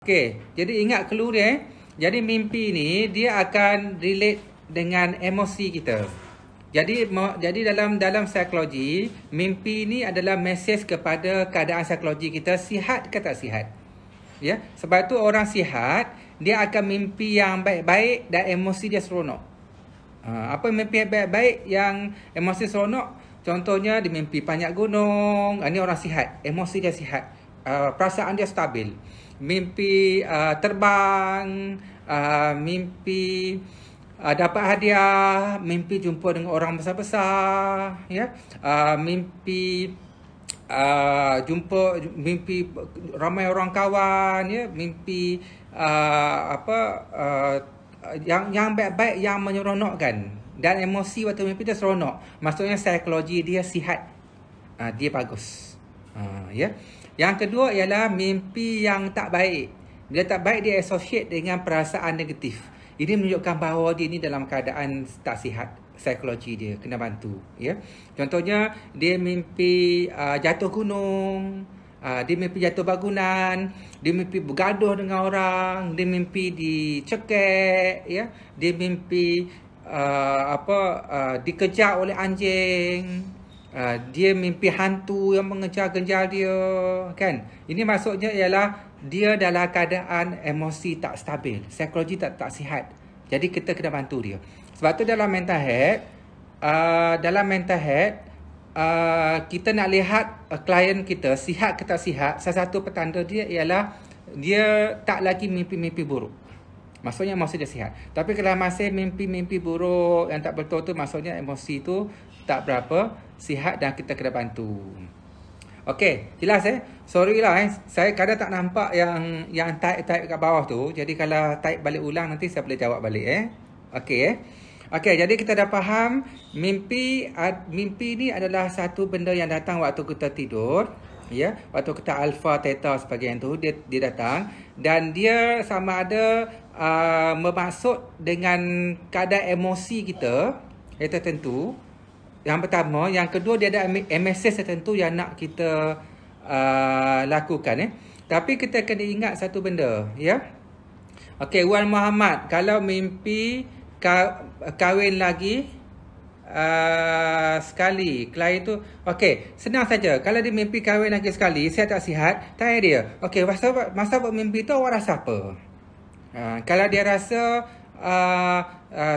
Okey, jadi ingat clue dia. Jadi mimpi ni dia akan relate dengan emosi kita. Jadi dalam psikologi, mimpi ni adalah mesej kepada keadaan psikologi kita, sihat ke tak sihat. Ya, sebab tu orang sihat dia akan mimpi yang baik-baik dan emosi dia seronok. Apa mimpi yang baik-baik yang emosi seronok? Contohnya dia mimpi panjat gunung, ini orang sihat, emosi dia sihat, perasaan dia stabil. Mimpi terbang, mimpi dapat hadiah, mimpi jumpa dengan orang besar-besar, ya, mimpi mimpi ramai orang kawan, ya, mimpi yang baik-baik, yang menyeronokkan, dan emosi waktu mimpi dia seronok. Maksudnya psikologi dia sihat, dia bagus, ya. Yang kedua ialah mimpi yang tak baik. Bila tak baik, dia associate dengan perasaan negatif. Ini menunjukkan bahawa dia ni dalam keadaan tak sihat. Psikologi dia kena bantu, ya. Contohnya dia mimpi jatuh gunung, dia mimpi jatuh bangunan, dia mimpi bergaduh dengan orang, dia mimpi dicekek, ya. Dia mimpi dikejar oleh anjing, dia mimpi hantu yang mengejar-kejar dia, kan. Ini maksudnya ialah dia dalam keadaan emosi tak stabil, psikologi tak sihat. Jadi kita kena bantu dia. Sebab tu dalam mental health, kita nak lihat klien kita sihat ke tak sihat. Salah satu petanda dia ialah dia tak lagi mimpi-mimpi buruk. Maksudnya emosi dia sihat. Tapi kalau masih mimpi-mimpi buruk yang tak betul tu, maksudnya emosi tu tak berapa sihat dan kita kena bantu. Okey, jelas Sorry lah saya kadang tak nampak yang type kat bawah tu. Jadi kalau type balik ulang nanti saya boleh jawab balik Okey Okey, jadi kita dah faham mimpi ni adalah satu benda yang datang waktu kita tidur, ya. Waktu kita alpha, theta sebagainya tu dia datang, dan dia sama ada bermaksud dengan kadar emosi kita yang tertentu. Yang pertama, yang kedua dia ada message tertentu yang nak kita lakukan Tapi kita kena ingat satu benda, ya. Okey, Wan Muhammad, kalau mimpi kahwin lagi sekali, klien tu okey, senang saja. Kalau dia mimpi kahwin lagi sekali, sihat tak sihat, tanya dia. Okey, masa buat mimpi tu awak rasa apa? Kalau dia rasa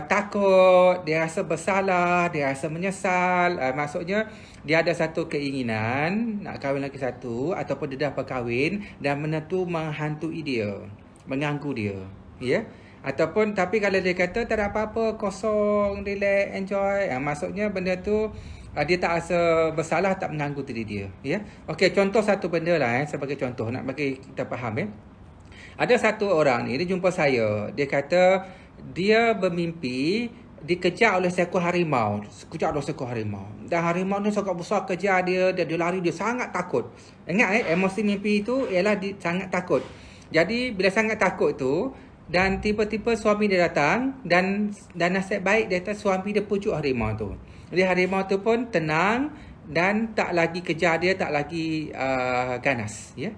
takut, dia rasa bersalah, dia rasa menyesal, maksudnya dia ada satu keinginan nak kahwin lagi satu, ataupun dia dah berkahwin dan benda tu menghantui dia, mengganggu dia, ya. Ataupun tapi kalau dia kata tak ada apa-apa, kosong, relax, enjoy, maksudnya benda tu dia tak rasa bersalah, tak mengganggu diri dia, ya. Okey, contoh satu benda lah sebagai contoh nak bagi kita faham Ada satu orang ni, dia jumpa saya, dia kata dia bermimpi dikejar oleh seekor harimau. Dan harimau ni sangat besar, kejar dia lari, dia sangat takut. Ingat emosi mimpi itu ialah sangat takut. Jadi bila sangat takut tu, dan tiba-tiba suami dia datang, dan nasib baik dia kata suami dia pujuk harimau tu. Jadi harimau tu pun tenang dan tak lagi kejar dia, tak lagi ganas, ya.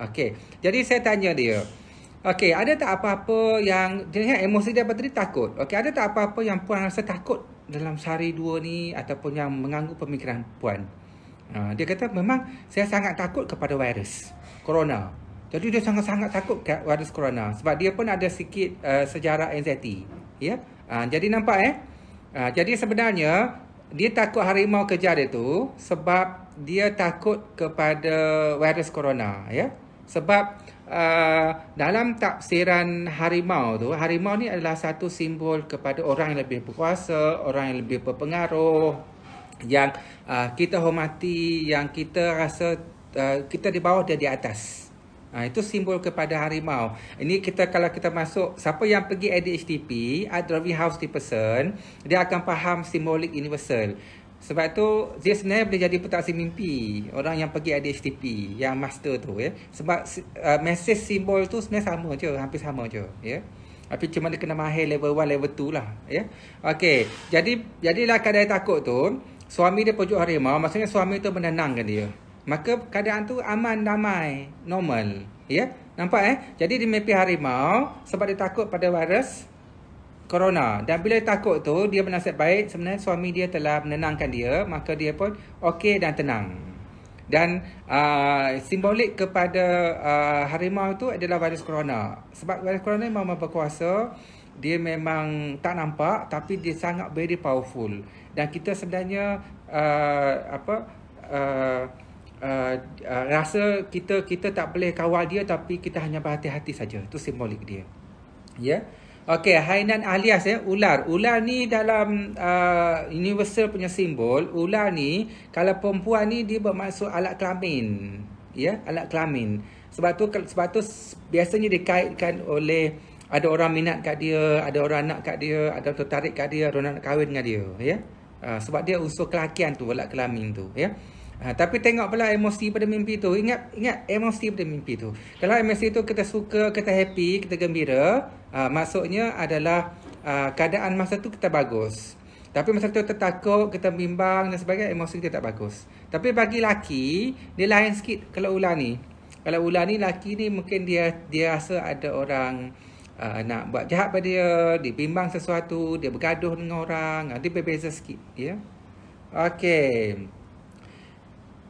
Okey, jadi saya tanya dia, okey, ada tak apa-apa yang dia emosi dia tadi takut. Okey, ada tak apa-apa yang puan rasa takut dalam sehari dua ni, ataupun yang mengganggu pemikiran puan? Dia kata memang saya sangat takut kepada virus corona. Jadi dia sangat-sangat takut ke virus corona, sebab dia pun ada sikit sejarah anxiety, ya. Jadi nampak jadi sebenarnya dia takut harimau kejar dia tu sebab dia takut kepada virus corona, ya. Sebab dalam tafsiran harimau tu, harimau ni adalah satu simbol kepada orang yang lebih berkuasa, orang yang lebih berpengaruh, yang kita hormati, yang kita rasa kita di bawah, dia di atas. Itu simbol kepada harimau. Ini kalau kita masuk, siapa yang pergi ADHTP, Art Driving House di person, dia akan faham simbolik universal. Sebab tu dia sebenarnya boleh jadi petaksi mimpi orang yang pergi ADHTP, yang master tu, ya. Sebab mesej simbol tu sebenarnya sama je, hampir sama je, ya. Tapi cuma dia kena mahir level 1, level 2 lah, ya. Okey, jadilah keadaan takut tu, suami dia pujuk harimau, maksudnya suami tu menenangkan dia. Maka keadaan tu aman, damai, normal, ya. Nampak Jadi dia mimpi harimau sebab dia takut pada virus corona. Dan bila dia takut tu, dia bernasib baik, sebenarnya suami dia telah menenangkan dia, maka dia pun okey dan tenang. Dan simbolik kepada harimau tu adalah virus corona. Sebab virus corona memang berkuasa, dia memang tak nampak tapi dia sangat very powerful. Dan kita sebenarnya rasa kita tak boleh kawal dia, tapi kita hanya berhati-hati saja. Itu simbolik dia. Ya. Okey, hainan alias ular. Ular ni dalam universal punya simbol, ular ni kalau perempuan ni dia bermaksud alat kelamin. Ya, alat kelamin. Sebab tu biasanya dikaitkan oleh ada orang minat kat dia, ada orang nak kat dia, ada orang tertarik kat dia, ada orang nak kahwin dengan dia, ya. Sebab dia unsur kelakian tu, alat kelamin tu, ya. Tapi tengok pula emosi pada mimpi tu. Ingat emosi pada mimpi tu. Kalau emosi tu kita suka, kita happy, kita gembira, maksudnya adalah keadaan masa tu kita bagus. Tapi masa tu kita takut, kita bimbang dan sebagainya, emosi kita tak bagus. Tapi bagi laki, dia lain sikit kalau ular ni. Kalau ular ni, laki ni mungkin dia rasa ada orang nak buat jahat pada dia bimbang sesuatu, dia bergaduh dengan orang, dia berbeza sikit, ya. Okey.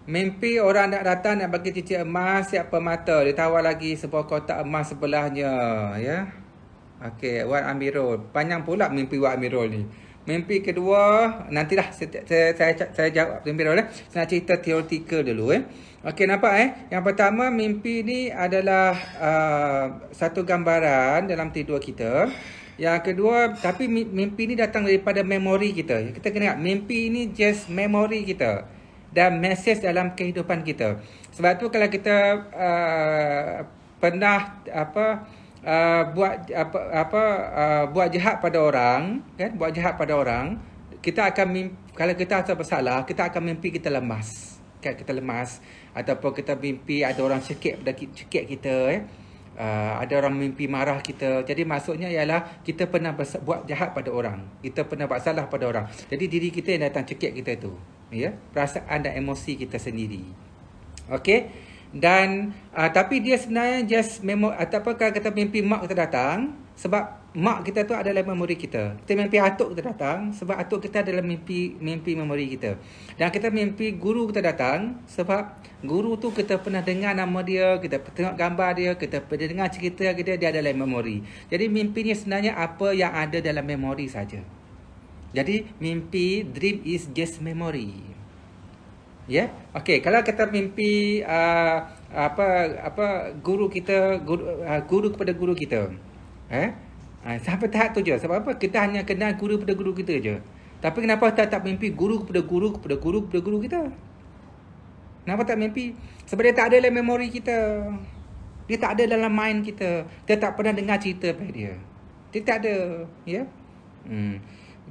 Mimpi orang nak datang nak bagi cincin emas, siap permata, dia tawar lagi sebuah kotak emas sebelahnya, ya. Okey, Wan Amirul. Panjang pula mimpi Wan Amirul ni. Mimpi kedua, nantilah saya jawab mimpi Amirul. Saya nak cerita teoretikal dulu Okey, nampak Yang pertama, mimpi ni adalah satu gambaran dalam tidur kita. Yang kedua, tapi mimpi ni datang daripada memori kita. Kita kena ingat, mimpi ni just memori kita dan mesej dalam kehidupan kita. Sebab tu kalau kita pernah buat jahat pada orang, kan? Buat jahat pada orang, kita akan kalau kita rasa bersalah, kita akan mimpi kita lemas. Kan, kita lemas, ataupun kita mimpi ada orang cekik kita, ada orang mimpi marah kita. Jadi maksudnya ialah kita pernah buat jahat pada orang, kita pernah buat salah pada orang. Jadi diri kita yang datang cekik kita tu, ya, perasaan dan emosi kita sendiri. Okey. Dan tapi dia sebenarnya just ataupun kalau kita mimpi mak kita datang, sebab mak kita tu adalah memori kita. Kita mimpi atuk kita datang sebab atuk kita adalah mimpi memori kita. Dan kita mimpi guru kita datang sebab guru tu kita pernah dengar nama dia, kita tengok gambar dia, kita pernah dengar cerita dia adalah memori. Jadi mimpi ni sebenarnya apa yang ada dalam memori saja. Jadi mimpi, dream is just memory. Ya, okey. Kalau kita mimpi guru kepada guru kita, sampai tahap tu je. Sebab apa? Kita hanya kenal guru kepada guru kita je. Tapi kenapa tak mimpi guru kepada guru kita? Kenapa tak mimpi? Sebab dia tak ada dalam memori kita. Dia tak ada dalam mind kita. Kita tak pernah dengar cerita pada dia. Dia tak ada, ya.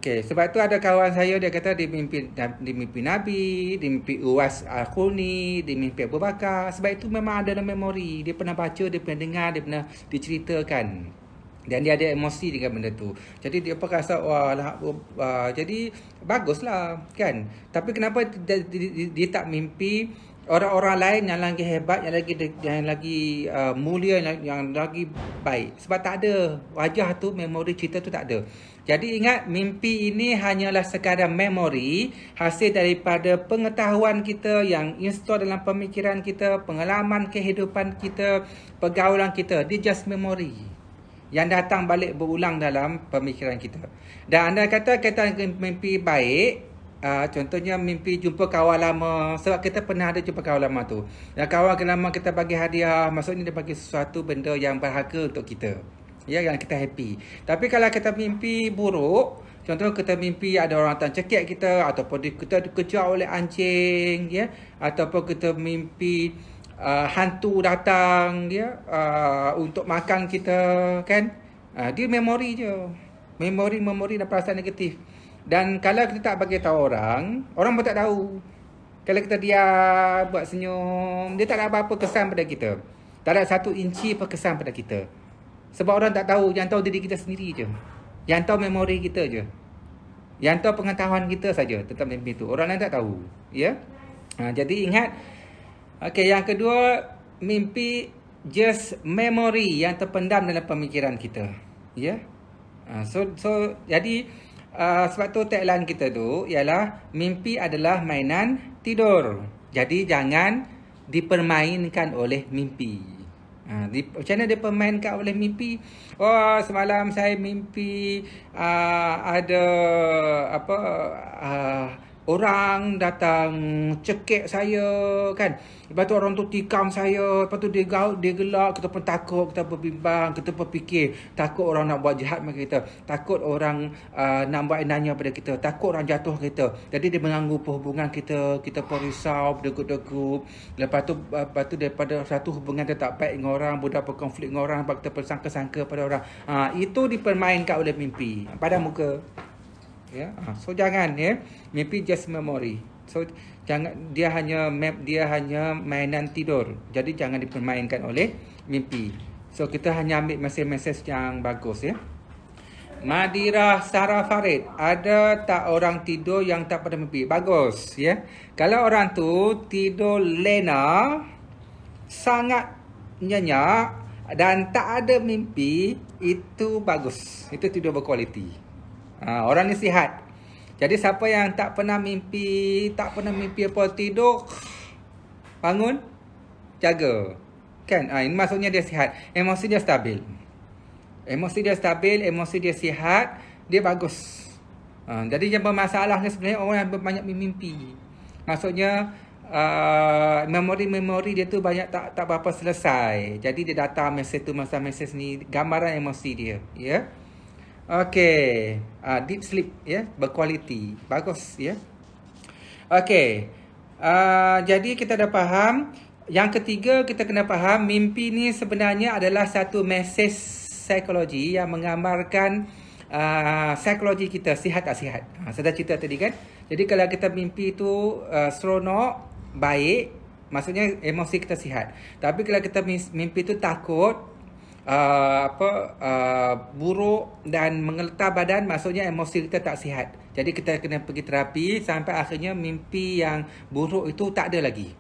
Okey, sebab tu ada kawan saya, dia kata dia mimpi Nabi, dia mimpi Uwais Al-Qurni, dia mimpi Abu Bakar. Sebab itu memang ada dalam memori. Dia pernah baca, dia pernah dengar, dia pernah diceritakan. Dan dia ada emosi dengan benda tu. Jadi dia pun rasa, jadi baguslah, kan. Tapi kenapa dia tak mimpi orang-orang lain yang lagi hebat, yang lagi mulia, yang lagi baik? Sebab tak ada. Wajah tu, memori cerita tu tak ada. Jadi ingat, mimpi ini hanyalah sekadar memori hasil daripada pengetahuan kita yang install dalam pemikiran kita, pengalaman kehidupan kita, pergaulan kita. Dia just memory yang datang balik berulang dalam pemikiran kita. Dan anda kata kita mimpi baik, contohnya mimpi jumpa kawan lama. Sebab kita pernah ada jumpa kawan lama tu. Dan kawan lama kita bagi hadiah, maksudnya dia bagi sesuatu benda yang berharga untuk kita, ya, yang kita happy. Tapi kalau kita mimpi buruk, contoh kita mimpi ada orang datang cekik kita, ataupun kita dikejar oleh anjing, ya, ataupun kita mimpi hantu datang dia untuk makan kita, kan. Dia memori je. Memori dan perasaan negatif. Dan kalau kita tak bagi tahu orang pun tak tahu. Kalau kita diam, buat senyum, dia tak ada apa-apa kesan pada kita. Tak ada 1 inci pun kesan pada kita. Sebab orang tak tahu, yang tahu diri kita sendiri je. Yang tahu memori kita je. Yang tahu pengetahuan kita saja tentang mimpi tu. Orang lain tak tahu, ya. Jadi ingat. Okey, yang kedua, mimpi, just memory yang terpendam dalam pemikiran kita. Ya. Jadi sebab tu tagline kita tu ialah mimpi adalah mainan tidur. Jadi jangan dipermainkan oleh mimpi. Macam mana dia permainkan oleh mimpi? Oh, semalam saya mimpi ada orang datang cekik saya kan. Lepas tu orang tu tikam saya. Lepas tu dia gelak. Kita pun takut. Kita berbimbang. Kita pun fikir. Takut orang nak buat jahat dengan kita. Takut orang nak buat nanya pada kita. Takut orang jatuh kita. Jadi dia mengganggu perhubungan kita. Kita pun risau. Berdegup-degup. Lepas tu daripada satu hubungan kita tak baik dengan orang. Mudah berkonflik dengan orang. Sebab kita bersangka-sangka pada orang. Itu dipermainkan oleh mimpi. Pada muka. Ya, so jangan ya. Mimpi just memory. So jangan, dia hanya mainan tidur. Jadi jangan dipermainkan oleh mimpi. So kita hanya ambil mesej-mesej yang bagus ya. Madira Sarah Farid, ada tak orang tidur yang tak pada mimpi? Bagus ya. Kalau orang tu tidur lena, sangat nyenyak dan tak ada mimpi, itu bagus. Itu tidur berkualiti. Orang ni sihat. Jadi siapa yang tak pernah mimpi apa tidur, bangun, jaga. Kan? Ini maksudnya dia sihat. Emosi dia stabil. Emosi dia sihat, dia bagus. Jadi yang bermasalah ni sebenarnya orang yang banyak mimpi. Maksudnya memori dia tu banyak tak berapa selesai. Jadi dia datang mesej ni gambaran emosi dia, ya. Okey, deep sleep ya, berkualiti. Bagus ya. Okey. Jadi kita dah faham. Yang ketiga kita kena faham mimpi ni sebenarnya adalah satu mesej psikologi yang menggambarkan psikologi kita sihat tak sihat. Saya dah cerita tadi kan. Jadi kalau kita mimpi tu seronok, baik, maksudnya emosi kita sihat. Tapi kalau kita mimpi tu takut, buruk dan mengeletar badan, maksudnya emosi kita tak sihat. Jadi kita kena pergi terapi sampai akhirnya mimpi yang buruk itu tak ada lagi.